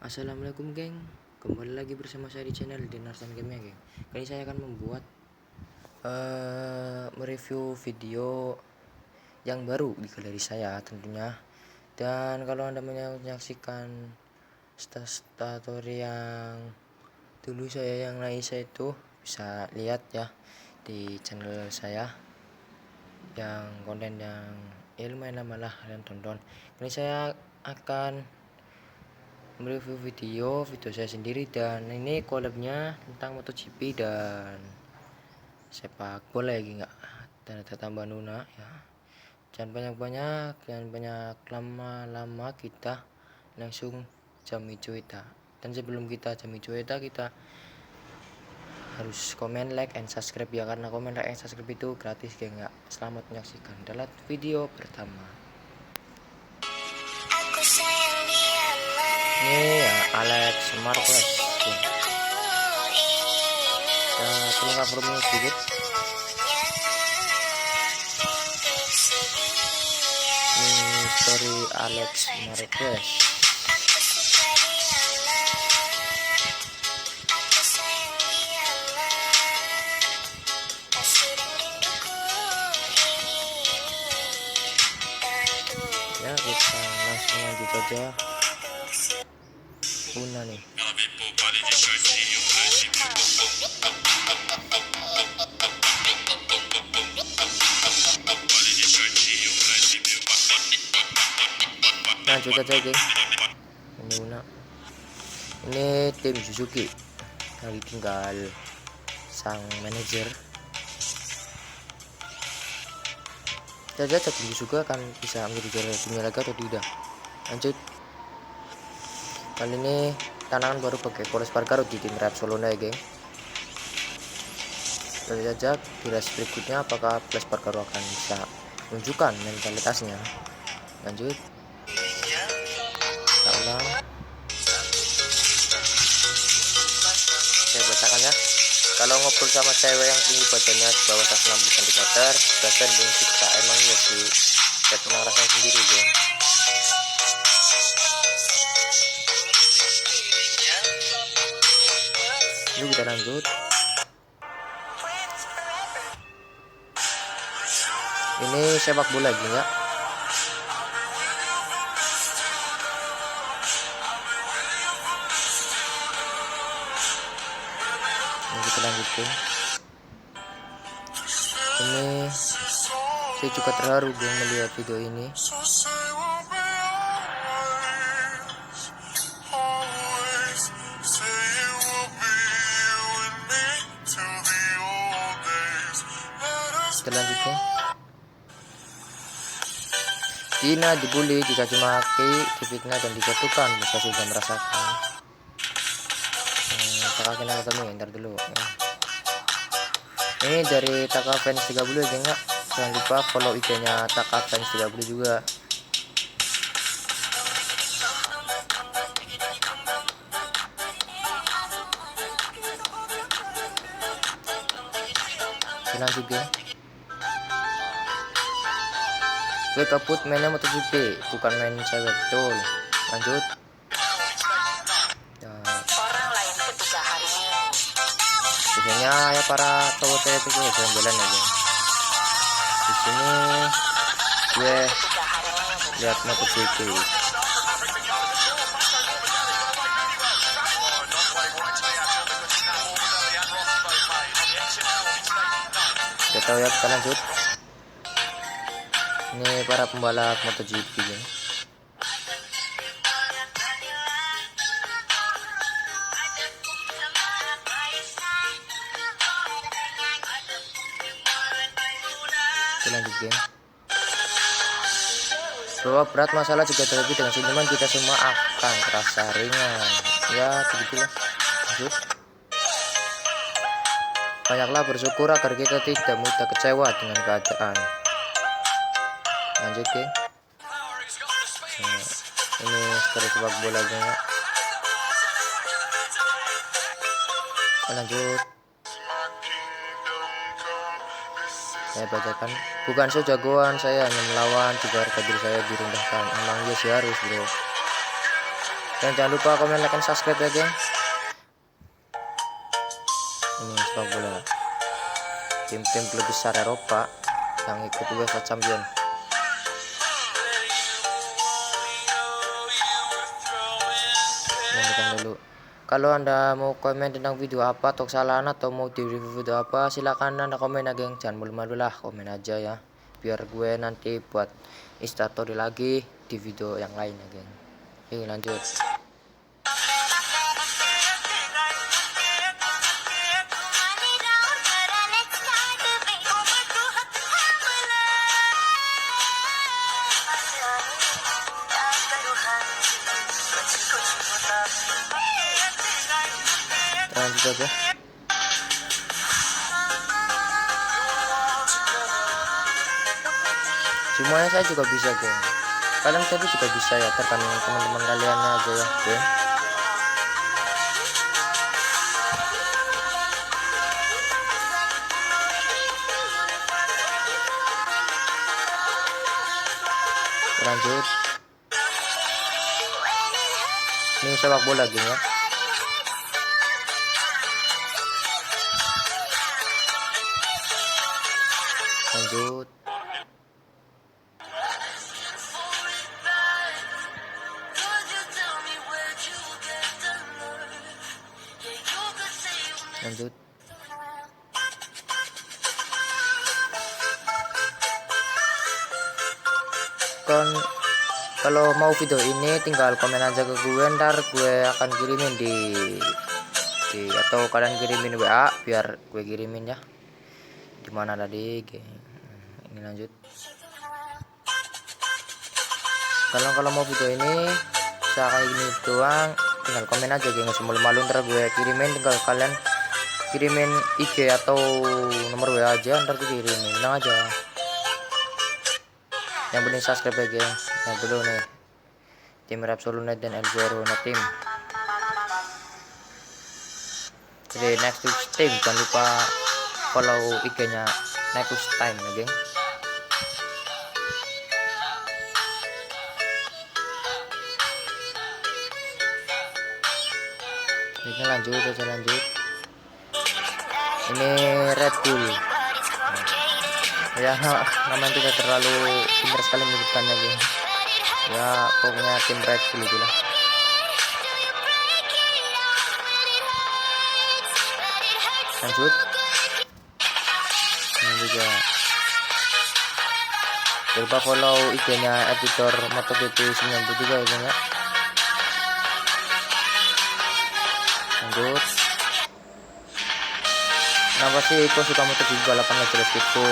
Assalamualaikum geng, kembali lagi bersama saya di channel Dinarsan Game ya geng. Kali ini saya akan membuat mereview video yang baru di galeri saya tentunya. Dan kalau anda menyaksikan story yang dulu saya yang Naisa itu, bisa lihat ya di channel saya yang konten yang lumayan lama lah kalian tonton. Kali saya akan mereview video saya sendiri, dan ini collabnya tentang MotoGP dan sepak bola ya nggak, dan ada tambahan Luna ya. Jangan banyak-banyak, jangan banyak lama-lama, kita langsung jami cuita. Dan sebelum kita jami cuita, kita harus komen, like, and subscribe ya, karena komen, like, and subscribe itu gratis ya nggak. Selamat menyaksikan dalam video pertama. Ini ya Alex Marquez. Kita pelengkap rumahnya sedikit. Ini story Alex Marquez. Ya, kita langsung lanjut aja. Una nih. Lanjut aja geng. Ini Una. Ini tim Suzuki. Lagi tinggal sang manajer. Kita lihat tim Suzuki akan bisa menjadi juara dunia lagi atau tidak. Lanjut. Kali ini tantangan baru pakai Paul Espargaro di tim Repsol Honda ya geng. Kita lihat aja di race berikutnya apakah Paul Espargaro akan bisa menunjukkan mentalitasnya. Lanjut. Kita ulang. Saya bacakan ya. Kalau ngobrol sama cewek yang tinggi badannya di bawah 160 cm, bahkan belum siksa, emang ya sih. Saya pernah ngerasain sendiri geng. Yuk kita lanjut. Ini sepak bola lagi ya. Ini kita lanjutin. Ini saya juga terharu geng melihat video ini. Kita lanjutkan. Tina dibully, dicaci maki, difitnah dan dijatuhkan. Bisa sudah merasakan. Taka kena ketemu ntar dulu ya. Ini dari Taka Fans 30 ya geng. Jangan lupa follow IG-nya Taka Fans 30 juga. Lanjut geng. Gue kaput mainnya MotoGP, bukan main cewek, betul. Lanjut. Ya. Biasanya ya para cowok cewek itu jalan-jalan aja. Di sini gue lihat MotoGP. Kita tahu ya, kita lanjut. Ini para pembalap MotoGP ya. Kita lanjut geng. Bahwa berat masalah juga terlebih dengan senyuman kita semua akan terasa ringan. Ya begitulah. Lanjut. Banyaklah bersyukur agar kita tidak mudah kecewa dengan keadaan. Lanjut geng. Ini story sepak bola geng. Lanjut. Saya bacakan. Bukan saya jagoan, saya hanya melawan, juga harga diri saya direndahkan. Emang ya sih harus bro. Dan jangan lupa komen, like, dan subscribe ya geng. Ini sepak bola tim-tim klub besar Eropa yang ikut UEFA Champion. Lanjutkan dulu. Kalau anda mau komen tentang video apa atau kesalahan atau mau di review video apa, silakan anda komen ya geng. Jangan malu-malu lah, komen aja ya, biar gue nanti buat instastory lagi di video yang lain ya geng. Oke lanjut. Lanjut aja. Semuanya saya juga bisa geng. Kalian tadi juga bisa ya, tergantung teman-teman kalian aja ya geng. Lanjut. Ini sepak bola geng ya. Lanjut. Lanjut. Kalau mau video ini tinggal komen aja ke gue, ntar gue akan kirimin di atau kalian kirimin WA biar gue kirimin ya. Dimana tadi geng. Ini lanjut. Kalau mau video ini bisa kayak gini doang, tinggal komen aja geng, malu-malu ntar gue kirimin. Tinggal kalian kirimin IG atau nomor WA aja, ntar gue kirimin, tenang aja. Yang penting subscribe ya geng. Nah dulu nih tim Repsolunet dan El Guero Team. Jadi next team jangan lupa follow IG-nya Next Time ya geng. Ini lanjut aja lanjut. Ini Red Bull. Ya namanya tidak terlalu pintar sekali menyebutkannya geng. Ya pokoknya tim Red Bull itulah. Lanjut. Ini juga. Jangan lupa follow IG-nya editor MotoGP 93 ya geng ya. Lanjut. Kenapa sih kok suka MotoGP balapan nggak jelas gitu?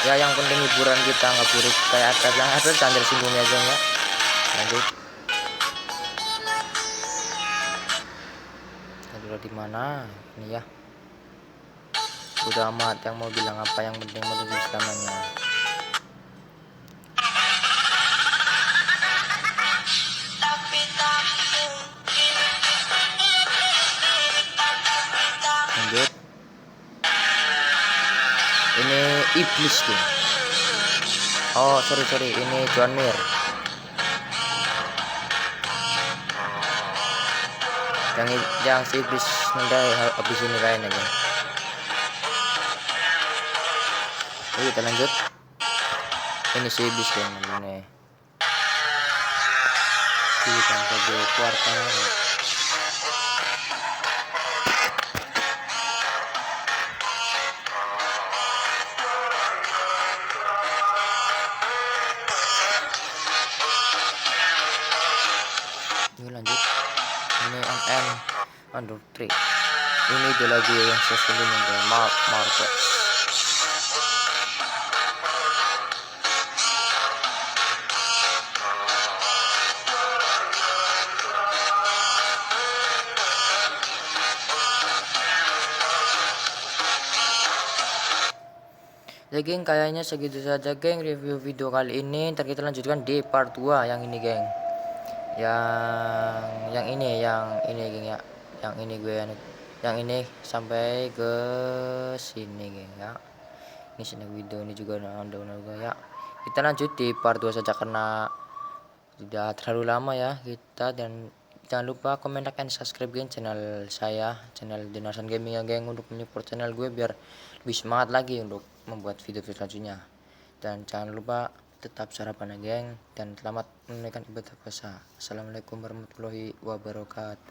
Ya yang penting hiburan kita, nggak buruk kayak atlet jangan tersinggung aja ya. Lanjut. Udah di mana ini ya? Udah amat yang mau bilang apa, yang penting MotoGP selamanya. Lanjut. Ini Iblis tuh. Oh sorry ini John Mir. Yang si Iblis nendai habis ini kayaknya geng. Oke kita lanjut. Ini si Iblis geng ini. Kita ke kuartal. Ini lanjut. Ini MN under 3. Ini dia lagi yang sesungguhnya Marquez. Ya geng, kayaknya segitu saja geng review video kali ini. Ntar kita lanjutkan di part 2 yang ini geng. Yang ini geng ya. Yang ini gue yang ini sampai ke sini geng ya. Ini sini video ini juga udah ya. Kita lanjut di part 2 saja karena tidak terlalu lama ya kita, dan jangan lupa komen, like, and subscribe channel saya, channel Dinarsan Gaming ya geng, untuk menyupport channel gue biar lebih semangat lagi untuk membuat video-video selanjutnya. Dan jangan lupa tetap sarapan ya geng, dan selamat menunaikan ibadah puasa. Assalamualaikum warahmatullahi wabarakatuh.